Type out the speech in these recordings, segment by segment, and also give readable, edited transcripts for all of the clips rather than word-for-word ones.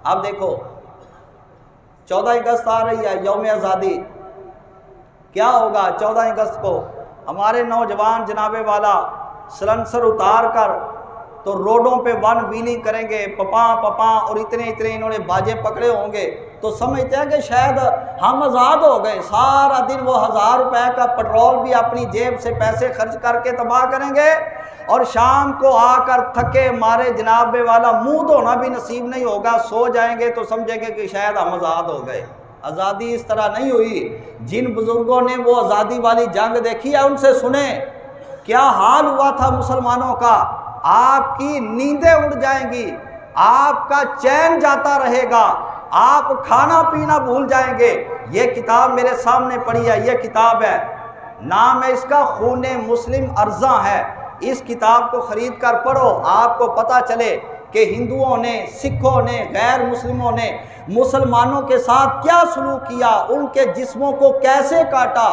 اب دیکھو 14 اگست آ رہی ہے، یوم آزادی۔ کیا ہوگا 14 اگست کو؟ ہمارے نوجوان جناب والا سلنسر اتار کر تو روڈوں پہ ون ویلنگ کریں گے، پپاں پپاں، اور اتنے انہوں نے باجے پکڑے ہوں گے تو سمجھتے ہیں کہ شاید ہم آزاد ہو گئے۔ سارا دن وہ 1000 روپے کا پٹرول بھی اپنی جیب سے پیسے خرچ کر کے تباہ کریں گے، اور شام کو آ کر تھکے مارے جناب والا منہ دھونا بھی نصیب نہیں ہوگا، سو جائیں گے تو سمجھیں گے کہ شاید ہم آزاد ہو گئے۔ آزادی اس طرح نہیں ہوئی۔ جن بزرگوں نے وہ آزادی والی جنگ دیکھی ہے ان سے سنیں کیا حال ہوا تھا مسلمانوں کا۔ آپ کی نیندیں اڑ جائیں گی، آپ کا چین جاتا رہے گا، آپ کھانا پینا بھول جائیں گے۔ یہ کتاب میرے سامنے پڑھی ہے، یہ کتاب ہے، نام ہے اس کا خون مسلم ارزاں ہے۔ اس کتاب کو خرید کر پڑھو، آپ کو پتہ چلے کہ ہندوؤں نے، سکھوں نے، غیر مسلموں نے مسلمانوں کے ساتھ کیا سلوک کیا، ان کے جسموں کو کیسے کاٹا،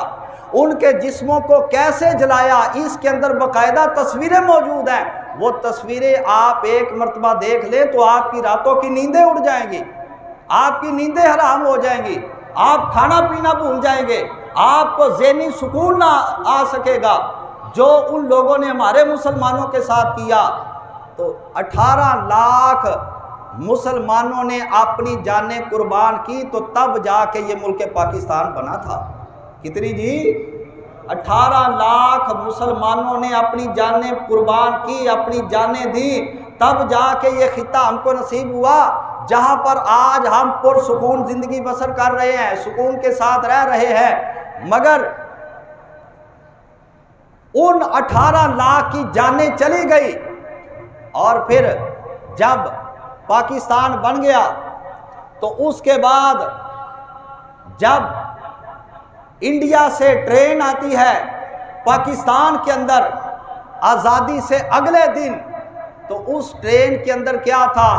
ان کے جسموں کو کیسے جلایا۔ اس کے اندر باقاعدہ تصویریں موجود ہیں۔ وہ تصویریں آپ ایک مرتبہ دیکھ لیں تو آپ کی راتوں کی نیندیں اڑ جائیں گی، آپ کی نیندیں حرام ہو جائیں گی، آپ کھانا پینا بھول جائیں گے، آپ کو ذہنی سکون نہ آ سکے گا جو ان لوگوں نے ہمارے مسلمانوں کے ساتھ کیا۔ تو 18 لاکھ مسلمانوں نے اپنی جانیں قربان کی تو تب جا کے یہ ملک پاکستان بنا تھا۔ کتنی جی؟ 18 لاکھ مسلمانوں نے اپنی جانیں قربان کی، اپنی جانیں دی، تب جا کے یہ خطہ ہم کو نصیب ہوا جہاں پر آج ہم پرسکون زندگی بسر کر رہے ہیں، سکون کے ساتھ رہ رہے ہیں۔ مگر ان 18 لاکھ کی جانیں چلی گئی، اور پھر جب پاکستان بن گیا تو اس کے بعد جب انڈیا سے ٹرین آتی ہے پاکستان کے اندر آزادی سے اگلے دن، تو اس ٹرین کے اندر کیا تھا؟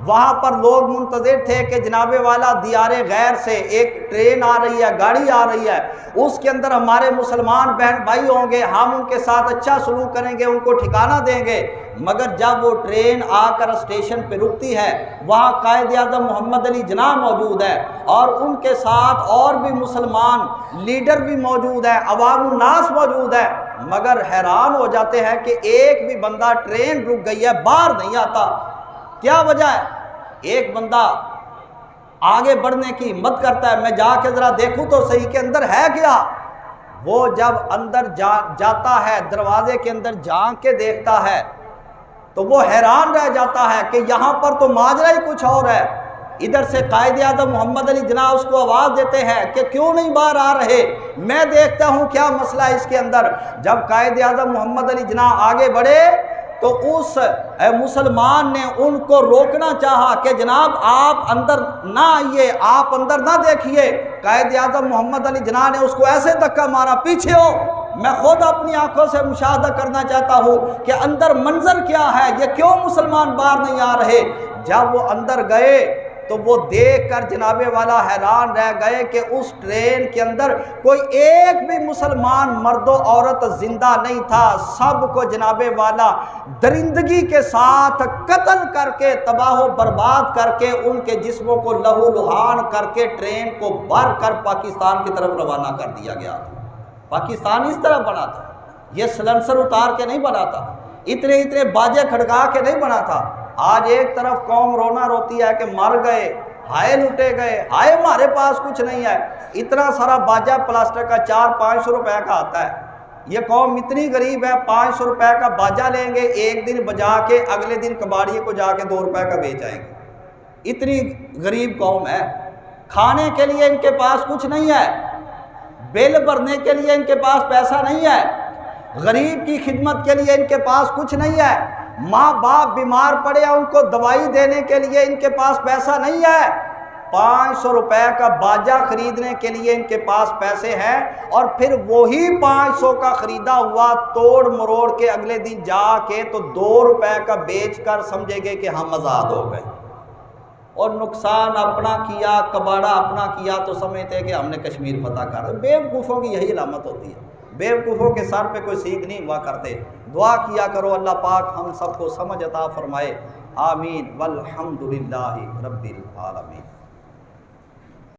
وہاں پر لوگ منتظر تھے کہ جناب والا دیار غیر سے ایک ٹرین آ رہی ہے، گاڑی آ رہی ہے، اس کے اندر ہمارے مسلمان بہن بھائی ہوں گے، ہم ان کے ساتھ اچھا سلوک کریں گے، ان کو ٹھکانہ دیں گے۔ مگر جب وہ ٹرین آ کر اسٹیشن پہ رکتی ہے، وہاں قائد اعظم محمد علی جناح موجود ہے، اور ان کے ساتھ اور بھی مسلمان لیڈر بھی موجود ہیں، عوام الناس موجود ہے، مگر حیران ہو جاتے ہیں کہ ایک بھی بندہ ٹرین رک گئی ہے باہر نہیں آتا۔ کیا وجہ ہے؟ ایک بندہ آگے بڑھنے کی ہمت کرتا ہے، میں جا کے ذرا دیکھوں تو صحیح کہ اندر ہے کیا۔ وہ جب اندر جاتا ہے، دروازے کے اندر جھانک کے دیکھتا ہے تو وہ حیران رہ جاتا ہے کہ یہاں پر تو ماجرا ہی کچھ اور ہے۔ ادھر سے قائد اعظم محمد علی جناح اس کو آواز دیتے ہیں کہ کیوں نہیں باہر آ رہے، میں دیکھتا ہوں کیا مسئلہ ہے اس کے اندر۔ جب قائد اعظم محمد علی جناح آگے بڑھے تو اس مسلمان نے ان کو روکنا چاہا کہ جناب آپ اندر نہ آئیے، آپ اندر نہ دیکھیے۔ قائد اعظم محمد علی جناح نے اس کو ایسے دھکا مارا، پیچھے ہو، میں خود اپنی آنکھوں سے مشاہدہ کرنا چاہتا ہوں کہ اندر منظر کیا ہے، یہ کیوں مسلمان باہر نہیں آ رہے۔ جب وہ اندر گئے تو وہ دیکھ کر جناب والا حیران رہ گئے کہ اس ٹرین کے اندر کوئی ایک بھی مسلمان مرد و عورت زندہ نہیں تھا، سب کو جناب والا درندگی کے ساتھ قتل کر کے، تباہ و برباد کر کے، ان کے جسموں کو لہو لہان کر کے ٹرین کو بھر کر پاکستان کی طرف روانہ کر دیا گیا تھا۔ پاکستان اس طرح بنا تھا، یہ سلنسر اتار کے نہیں بنا تھا، اتنے باجے کھڑکا کے نہیں بنا تھا۔ آج ایک طرف قوم رونا روتی ہے کہ مر گئے، ہائے لوٹے گئے، ہائے ہمارے پاس کچھ نہیں ہے، اتنا سارا باجا پلاسٹک کا 400-500 روپے کا آتا ہے۔ یہ قوم اتنی غریب ہے، 500 روپے کا باجا لیں گے، ایک دن بجا کے اگلے دن کباڑی کو جا کے 2 روپے کا بیچ آئیں گے۔ اتنی غریب قوم ہے، کھانے کے لیے ان کے پاس کچھ نہیں ہے، بل بھرنے کے لیے ان کے پاس پیسہ نہیں ہے، غریب کی خدمت کے لیے ان کے پاس کچھ نہیں ہے، ماں باپ بیمار پڑے ان کو دوائی دینے کے لیے ان کے پاس پیسہ نہیں ہے، 500 روپے کا باجا خریدنے کے لیے ان کے پاس پیسے ہیں، اور پھر وہی 500 کا خریدا ہوا توڑ مروڑ کے اگلے دن جا کے تو 2 روپے کا بیچ کر سمجھے گے کہ ہم آزاد ہو گئے، اور نقصان اپنا کیا، کباڑا اپنا کیا تو سمجھتے کہ ہم نے کشمیر فتح کر دیا۔ بیوقوفوں کی یہی علامت ہوتی ہے، بیوقوفوں کے سر پہ کوئی سینگ نہیں ہوا کرتے۔ دعا کیا کرو اللہ پاک ہم سب کو سمجھ عطا فرمائے۔ آمین والحمد للہ رب العالمین۔